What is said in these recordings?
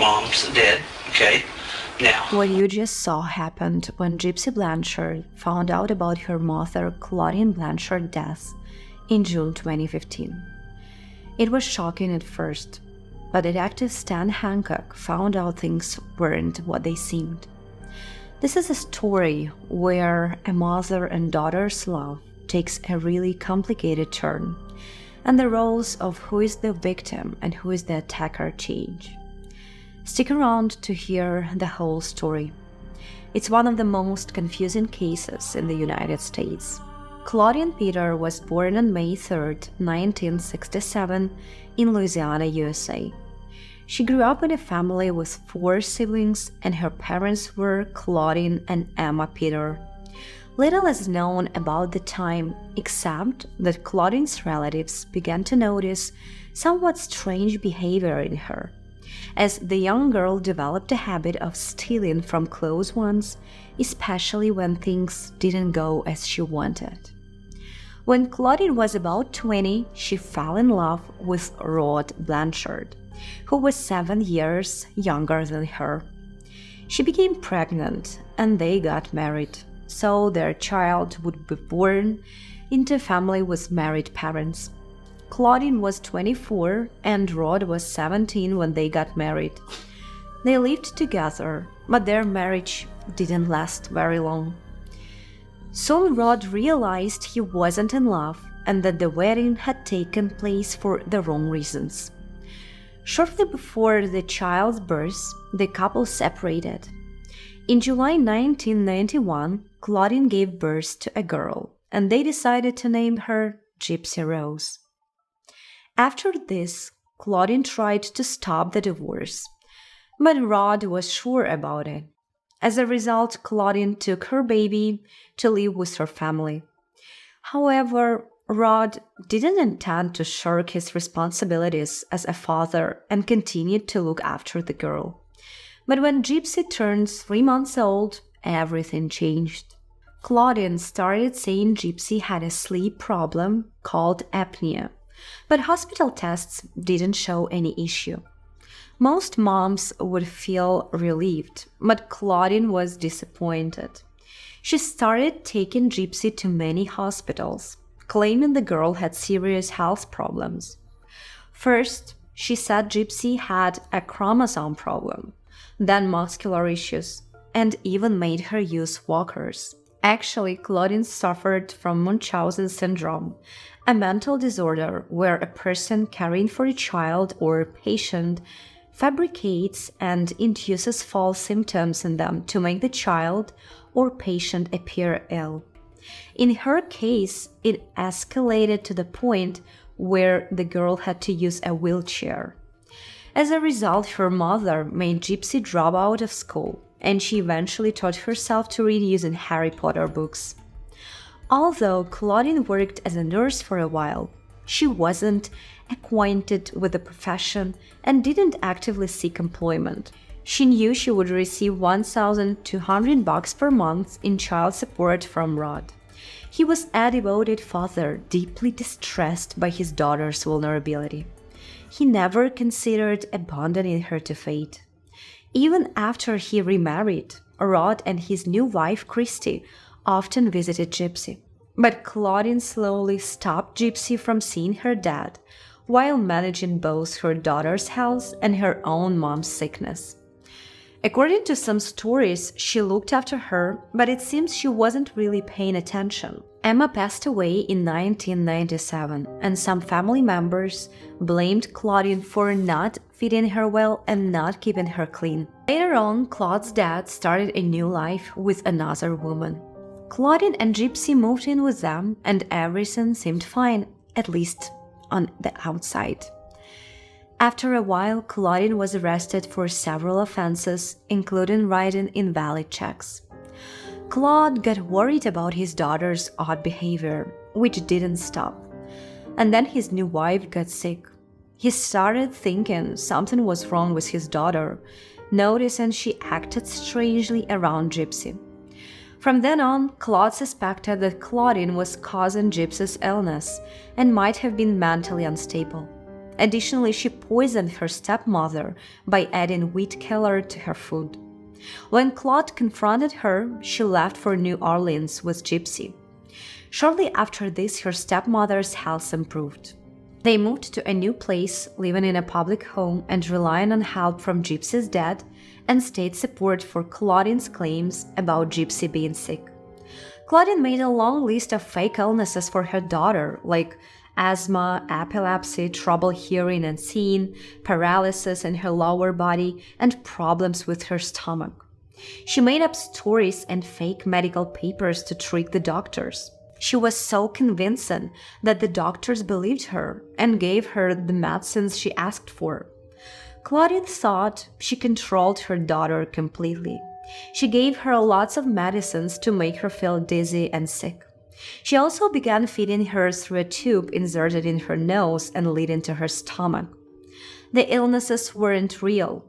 mom's dead, okay? Now, What you just saw happened when Gypsy Blanchard found out about her mother Claudine Blanchard's death in June 2015. It was shocking at first, but Detective Stan Hancock found out things weren't what they seemed. This is a story where a mother and daughter's love takes a really complicated turn, and the roles of who is the victim and who is the attacker change. Stick around to hear the whole story. It's one of the most confusing cases in the United States. Claudine Peter was born on May 3, 1967, in Louisiana, USA. She grew up in a family with 4 siblings, and her parents were Claudine and Emma Peter. Little is known about the time, except that Claudine's relatives began to notice somewhat strange behavior in her, as the young girl developed a habit of stealing from close ones, especially when things didn't go as she wanted. When Claudine was about 20, she fell in love with Rod Blanchard, who was 7 years younger than her. She became pregnant and they got married, so their child would be born into a family with married parents. Claudine was 24 and Rod was 17 when they got married. They lived together, but their marriage didn't last very long. Soon Rod realized he wasn't in love and that the wedding had taken place for the wrong reasons. Shortly before the child's birth, the couple separated. In July 1991, Claudine gave birth to a girl, and they decided to name her Gypsy Rose. After this, Claudine tried to stop the divorce, but Rod was sure about it. As a result, Claudine took her baby to live with her family. However, Rod didn't intend to shirk his responsibilities as a father and continued to look after the girl. But when Gypsy turned 3 months old, everything changed. Claudine started saying Gypsy had a sleep problem called apnea, but hospital tests didn't show any issue. Most moms would feel relieved, but Claudine was disappointed. She started taking Gypsy to many hospitals, claiming the girl had serious health problems. First, she said Gypsy had a chromosome problem, then muscular issues, and even made her use walkers. Actually, Claudine suffered from Munchausen syndrome, a mental disorder where a person caring for a child or patient fabricates and induces false symptoms in them to make the child or patient appear ill. In her case, it escalated to the point where the girl had to use a wheelchair. As a result, her mother made Gypsy drop out of school, and she eventually taught herself to read using Harry Potter books. Although Claudine worked as a nurse for a while, she wasn't acquainted with the profession and didn't actively seek employment. She knew she would receive $1,200 per month in child support from Rod. He was a devoted father, deeply distressed by his daughter's vulnerability. He never considered abandoning her to fate. Even after he remarried, Rod and his new wife Christy often visited Gypsy. But Claudine slowly stopped Gypsy from seeing her dad, while managing both her daughter's health and her own mom's sickness. According to some stories, she looked after her, but it seems she wasn't really paying attention. Emma passed away in 1997, and some family members blamed Claudine for not feeding her well and not keeping her clean. Later on, Claude's dad started a new life with another woman. Claudine and Gypsy moved in with them, and everything seemed fine, at least on the outside. After a while, Claudine was arrested for several offenses, including writing invalid checks. Claude got worried about his daughter's odd behavior, which didn't stop. And then his new wife got sick. He started thinking something was wrong with his daughter, noticing she acted strangely around Gypsy. From then on, Claude suspected that Claudine was causing Gypsy's illness and might have been mentally unstable. Additionally, she poisoned her stepmother by adding wheat killer to her food. When Claude confronted her, she left for New Orleans with Gypsy. Shortly after this, her stepmother's health improved. They moved to a new place, living in a public home and relying on help from Gypsy's dad and state support for Claudine's claims about Gypsy being sick. Claudine made a long list of fake illnesses for her daughter, like asthma, epilepsy, trouble hearing and seeing, paralysis in her lower body, and problems with her stomach. She made up stories and fake medical papers to trick the doctors. She was so convincing that the doctors believed her and gave her the medicines she asked for. Claudine thought she controlled her daughter completely. She gave her lots of medicines to make her feel dizzy and sick. She also began feeding her through a tube inserted in her nose and leading to her stomach. The illnesses weren't real,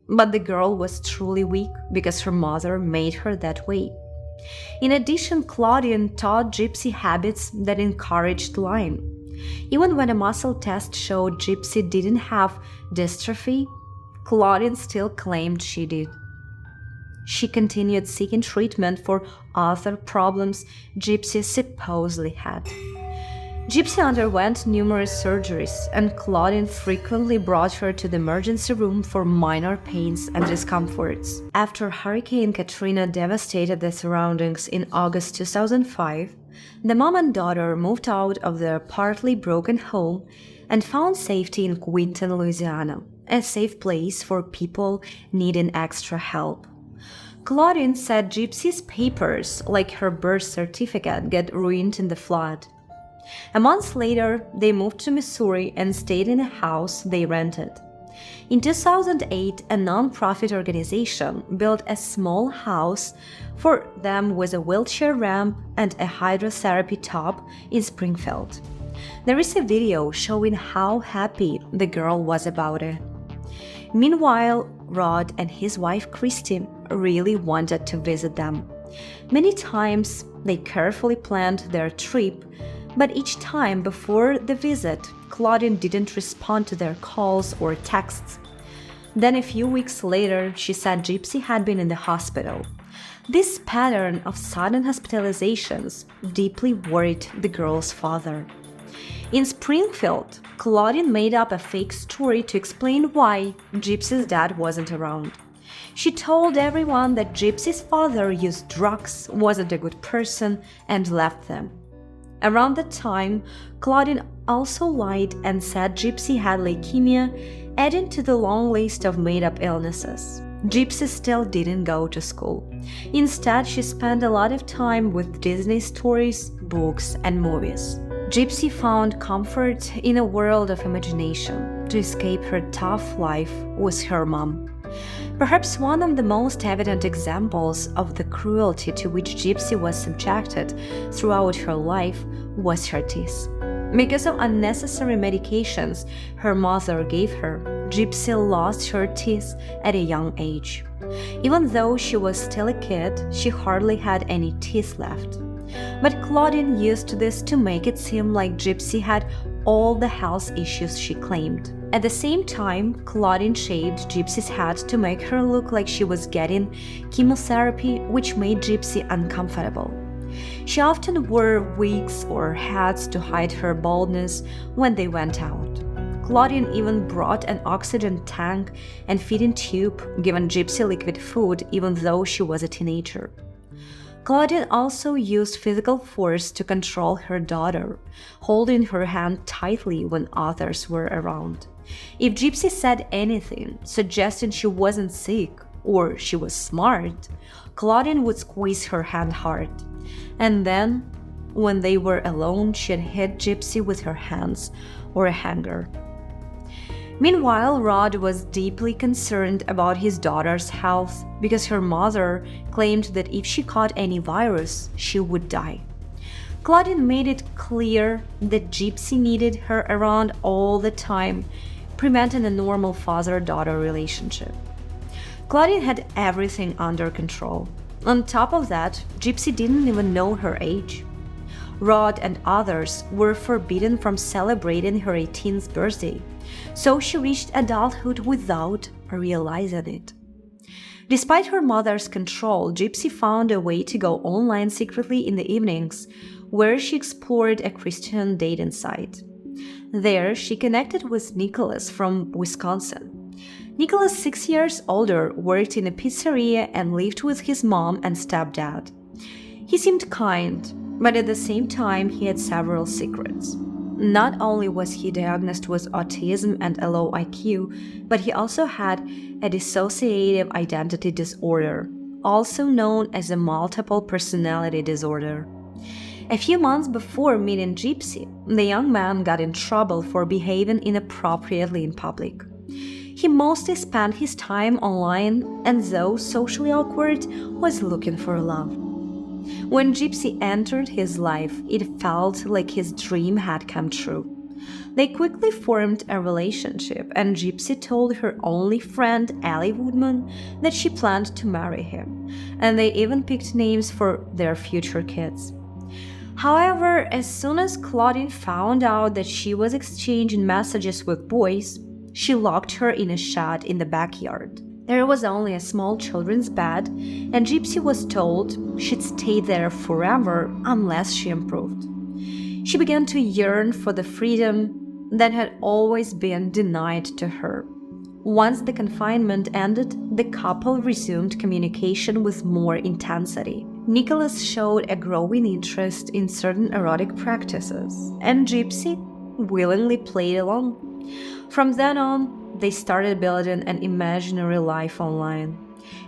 but the girl was truly weak because her mother made her that way. In addition, Claudine taught Gypsy habits that encouraged lying. Even when a muscle test showed Gypsy didn't have dystrophy, Claudine still claimed she did. She continued seeking treatment for other problems Gypsy supposedly had. Gypsy underwent numerous surgeries, and Claudine frequently brought her to the emergency room for minor pains and discomforts. After Hurricane Katrina devastated the surroundings in August 2005, the mom and daughter moved out of their partly broken home and found safety in Quinton, Louisiana, a safe place for people needing extra help. Claudine said Gypsy's papers, like her birth certificate, got ruined in the flood. A month later, they moved to Missouri and stayed in a house they rented. In 2008, a non-profit organization built a small house for them with a wheelchair ramp and a hydrotherapy tub in Springfield. There is a video showing how happy the girl was about it. Meanwhile, Rod and his wife Christy really wanted to visit them. Many times, they carefully planned their trip, but each time before the visit, Claudine didn't respond to their calls or texts. Then a few weeks later, she said Gypsy had been in the hospital. This pattern of sudden hospitalizations deeply worried the girl's father. In Springfield, Claudine made up a fake story to explain why Gypsy's dad wasn't around. She told everyone that Gypsy's father used drugs, wasn't a good person, and left them. Around that time, Claudine also lied and said Gypsy had leukemia, adding to the long list of made-up illnesses. Gypsy still didn't go to school. Instead, she spent a lot of time with Disney stories, books, and movies. Gypsy found comfort in a world of imagination to escape her tough life with her mom. Perhaps one of the most evident examples of the cruelty to which Gypsy was subjected throughout her life was her teeth. Because of unnecessary medications her mother gave her, Gypsy lost her teeth at a young age. Even though she was still a kid, she hardly had any teeth left. But Claudine used this to make it seem like Gypsy had all the health issues she claimed. At the same time, Claudine shaved Gypsy's head to make her look like she was getting chemotherapy, which made Gypsy uncomfortable. She often wore wigs or hats to hide her baldness when they went out. Claudine even brought an oxygen tank and feeding tube, giving Gypsy liquid food even though she was a teenager. Claudine also used physical force to control her daughter, holding her hand tightly when others were around. If Gypsy said anything, suggesting she wasn't sick or she was smart, Claudine would squeeze her hand hard. And then, when they were alone, she'd hit Gypsy with her hands or a hanger. Meanwhile, Rod was deeply concerned about his daughter's health because her mother claimed that if she caught any virus, she would die. Claudine made it clear that Gypsy needed her around all the time, preventing a normal father-daughter relationship. Claudine had everything under control. On top of that, Gypsy didn't even know her age. Rod and others were forbidden from celebrating her 18th birthday. so she reached adulthood without realizing it. Despite her mother's control, Gypsy found a way to go online secretly in the evenings, where she explored a Christian dating site. There, she connected with Nicholas from Wisconsin. Nicholas, 6 years older, worked in a pizzeria and lived with his mom and stepdad. He seemed kind, but at the same time, he had several secrets. Not only was he diagnosed with autism and a low IQ, but he also had a dissociative identity disorder, also known as a multiple personality disorder. A few months before meeting Gypsy, the young man got in trouble for behaving inappropriately in public. He mostly spent his time online and, though socially awkward, was looking for love. When Gypsy entered his life, it felt like his dream had come true. They quickly formed a relationship, and Gypsy told her only friend, Allie Woodman, that she planned to marry him, and they even picked names for their future kids. However, as soon as Claudine found out that she was exchanging messages with boys, she locked her in a shed in the backyard. There was only a small children's bed, and Gypsy was told she'd stay there forever unless she improved. She began to yearn for the freedom that had always been denied to her. Once the confinement ended, the couple resumed communication with more intensity. Nicholas showed a growing interest in certain erotic practices, and Gypsy willingly played along. From then on, they started building an imaginary life online.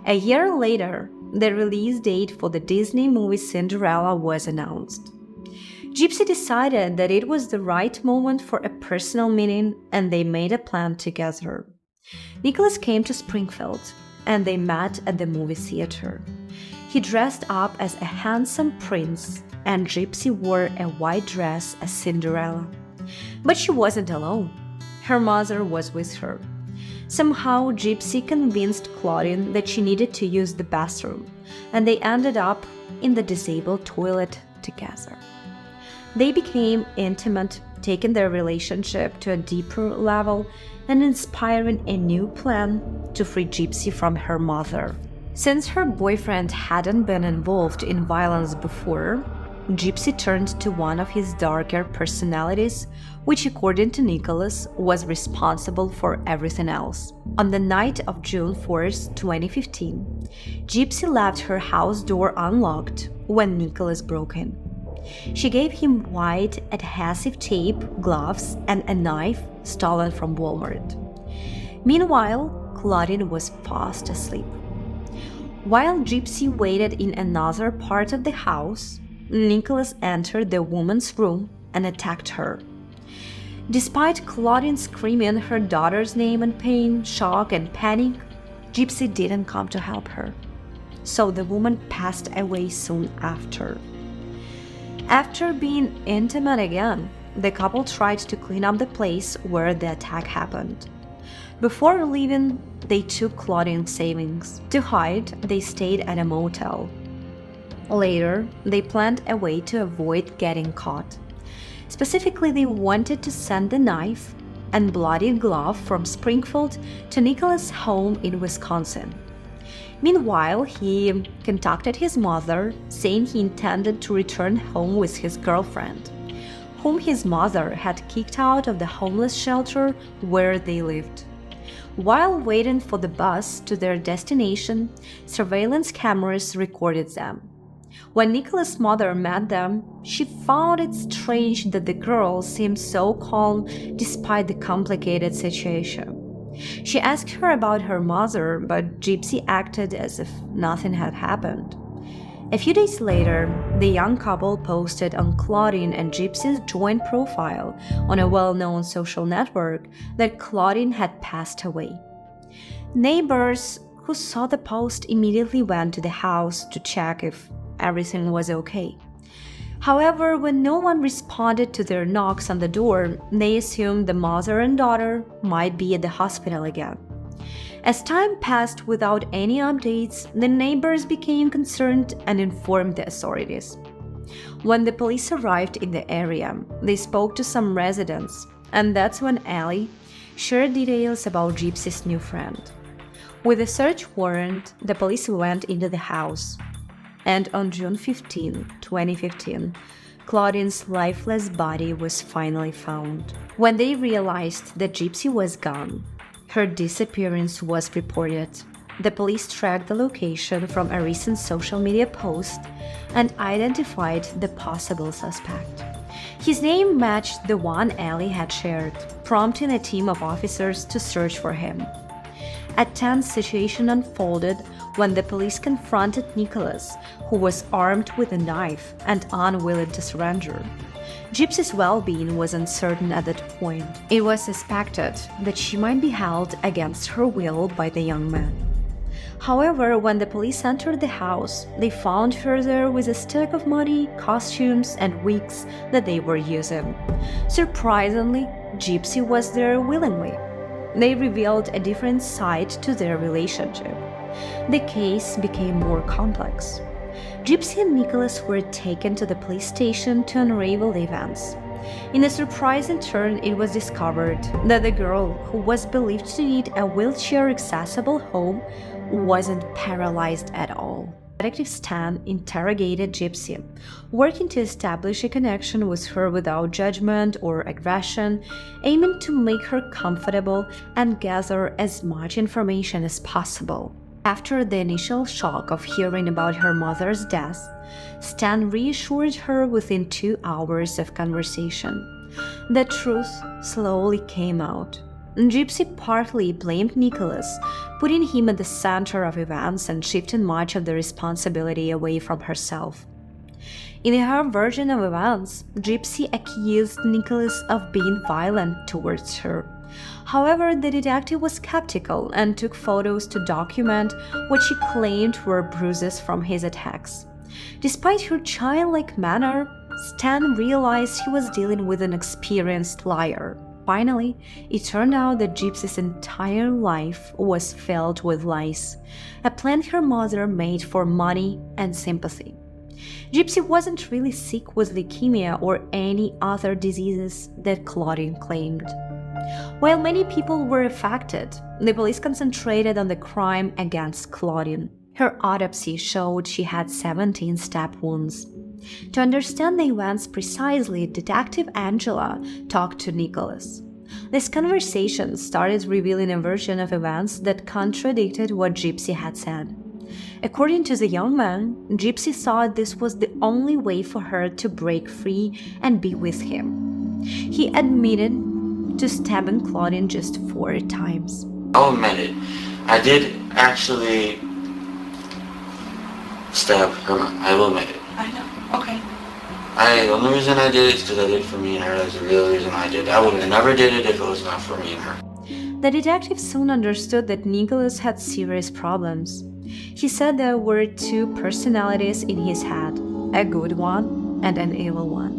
A year later, the release date for the Disney movie Cinderella was announced. Gypsy decided that it was the right moment for a personal meeting, and they made a plan together. Nicholas came to Springfield, and they met at the movie theater. He dressed up as a handsome prince, and Gypsy wore a white dress as Cinderella. But she wasn't alone. Her mother was with her. Somehow, Gypsy convinced Claudine that she needed to use the bathroom, and they ended up in the disabled toilet together. They became intimate, taking their relationship to a deeper level and inspiring a new plan to free Gypsy from her mother. Since her boyfriend hadn't been involved in violence before, Gypsy turned to one of his darker personalities, which, according to Nicholas, was responsible for everything else. On the night of June 4th, 2015, Gypsy left her house door unlocked when Nicholas broke in. She gave him white adhesive tape, gloves, and a knife stolen from Walmart. Meanwhile, Claudine was fast asleep. While Gypsy waited in another part of the house, Nicholas entered the woman's room and attacked her. Despite Claudine screaming her daughter's name in pain, shock, and panic, Gypsy didn't come to help her, so the woman passed away soon after. After being intimate again, the couple tried to clean up the place where the attack happened. Before leaving, they took Claudine's savings. To hide, they stayed at a motel. Later, they planned a way to avoid getting caught. Specifically, they wanted to send the knife and bloody glove from Springfield to Nicholas' home in Wisconsin. Meanwhile, he contacted his mother, saying he intended to return home with his girlfriend, whom his mother had kicked out of the homeless shelter where they lived. While waiting for the bus to their destination, surveillance cameras recorded them. When Nicholas' mother met them, she found it strange that the girl seemed so calm despite the complicated situation. She asked her about her mother, but Gypsy acted as if nothing had happened. A few days later, the young couple posted on Claudine and Gypsy's joint profile on a well-known social network that Claudine had passed away. Neighbors who saw the post immediately went to the house to check if everything was okay. However, when no one responded to their knocks on the door, they assumed the mother and daughter might be at the hospital again. As time passed without any updates, the neighbors became concerned and informed the authorities. When the police arrived in the area, they spoke to some residents, and that's when Allie shared details about Gypsy's new friend. With a search warrant, the police went into the house. And on June 15, 2015, Claudine's lifeless body was finally found. When they realized that Gypsy was gone, her disappearance was reported. The police tracked the location from a recent social media post and identified the possible suspect. His name matched the one Ellie had shared, prompting a team of officers to search for him. A tense situation unfolded when the police confronted Nicholas, who was armed with a knife and unwilling to surrender. Gypsy's well-being was uncertain at that point. It was suspected that she might be held against her will by the young man. However, when the police entered the house, they found her there with a stack of money, costumes, and wigs that they were using. Surprisingly, Gypsy was there willingly. They revealed a different side to their relationship. The case became more complex. Gypsy and Nicholas were taken to the police station to unravel the events. In a surprising turn, it was discovered that the girl, who was believed to need a wheelchair-accessible home, wasn't paralyzed at all. Detective Stan interrogated Gypsy, working to establish a connection with her without judgment or aggression, aiming to make her comfortable and gather as much information as possible. After the initial shock of hearing about her mother's death, Stan reassured her within 2 hours of conversation. The truth slowly came out. Gypsy partly blamed Nicholas, putting him at the center of events and shifting much of the responsibility away from herself. In her version of events, Gypsy accused Nicholas of being violent towards her. However, the detective was skeptical and took photos to document what she claimed were bruises from his attacks. Despite her childlike manner, Stan realized he was dealing with an experienced liar. Finally, it turned out that Gypsy's entire life was filled with lies, a plan her mother made for money and sympathy. Gypsy wasn't really sick with leukemia or any other diseases that Claudine claimed. While many people were affected, the police concentrated on the crime against Claudine. Her autopsy showed she had 17 stab wounds. To understand the events precisely, Detective Angela talked to Nicholas. This conversation started revealing a version of events that contradicted what Gypsy had said. According to the young man, Gypsy thought this was the only way for her to break free and be with him. He admitted to stabbing Claudine just 4 times. I'll admit it. I did actually stab her. I will admit it. I know. Okay. The only reason I did it is because I did it for me and her. That's the real reason I did it. I would have never did it if it was not for me and her. The detective soon understood that Nicholas had serious problems. He said there were 2 personalities in his head, a good one and an evil one.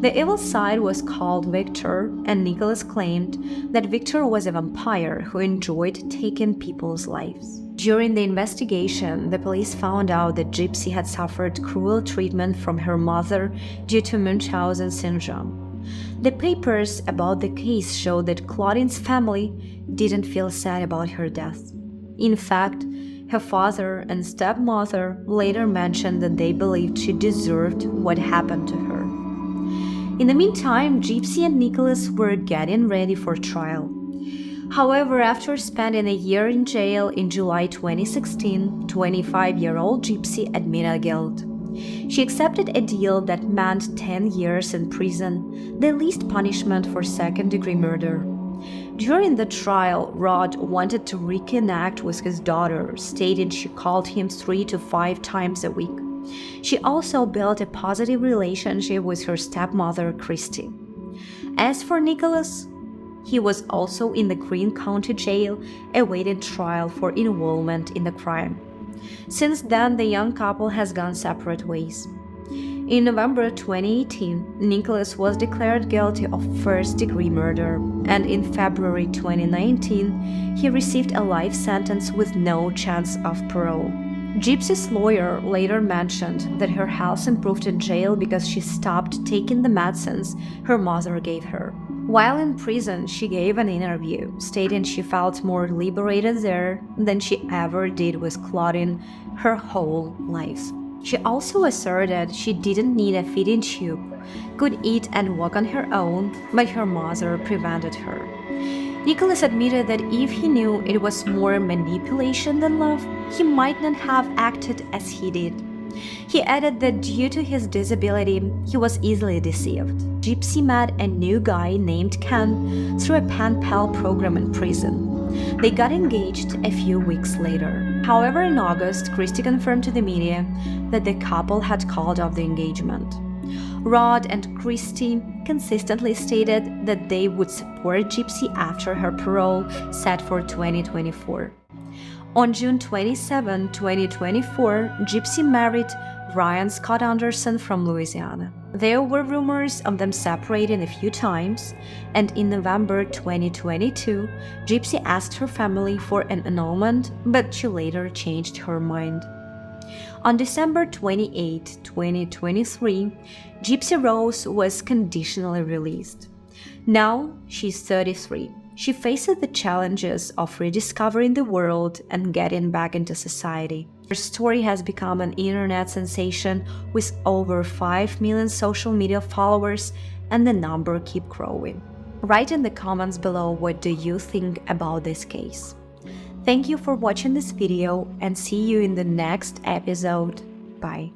The evil side was called Victor, and Nicholas claimed that Victor was a vampire who enjoyed taking people's lives. During the investigation, the police found out that Gypsy had suffered cruel treatment from her mother due to Munchausen syndrome. The papers about the case showed that Claudine's family didn't feel sad about her death. In fact, her father and stepmother later mentioned that they believed she deserved what happened to her. In the meantime, Gypsy and Nicholas were getting ready for trial. However, after spending a year in jail in July 2016, 25-year-old Gypsy admitted guilt. She accepted a deal that meant 10 years in prison, the least punishment for second-degree murder. During the trial, Rod wanted to reconnect with his daughter, stating she called him 3 to 5 times a week. She also built a positive relationship with her stepmother, Christy. As for Nicholas, he was also in the Greene County Jail, awaiting trial for involvement in the crime. Since then, the young couple has gone separate ways. In November 2018, Nicholas was declared guilty of first-degree murder, and in February 2019, he received a life sentence with no chance of parole. Gypsy's lawyer later mentioned that her health improved in jail because she stopped taking the medicines her mother gave her. While in prison, she gave an interview stating she felt more liberated there than she ever did with clotting her whole life. She also asserted she didn't need a feeding tube, could eat and walk on her own, but her mother prevented her. Nicholas admitted that if he knew it was more manipulation than love, he might not have acted as he did. He added that due to his disability, he was easily deceived. Gypsy met a new guy named Ken through a pen pal program in prison. They got engaged a few weeks later. However, in August, Christie confirmed to the media that the couple had called off the engagement. Rod and Christie consistently stated that they would support Gypsy after her parole set for 2024. On June 27, 2024, Gypsy married Ryan Scott Anderson from Louisiana. There were rumors of them separating a few times, and in November 2022, Gypsy asked her family for an annulment, but she later changed her mind. On December 28, 2023, Gypsy Rose was conditionally released. Now she's 33. She faces the challenges of rediscovering the world and getting back into society. Her story has become an internet sensation with over 5 million social media followers, and the number keeps growing. Write in the comments below what do you think about this case. Thank you for watching this video and see you in the next episode. Bye.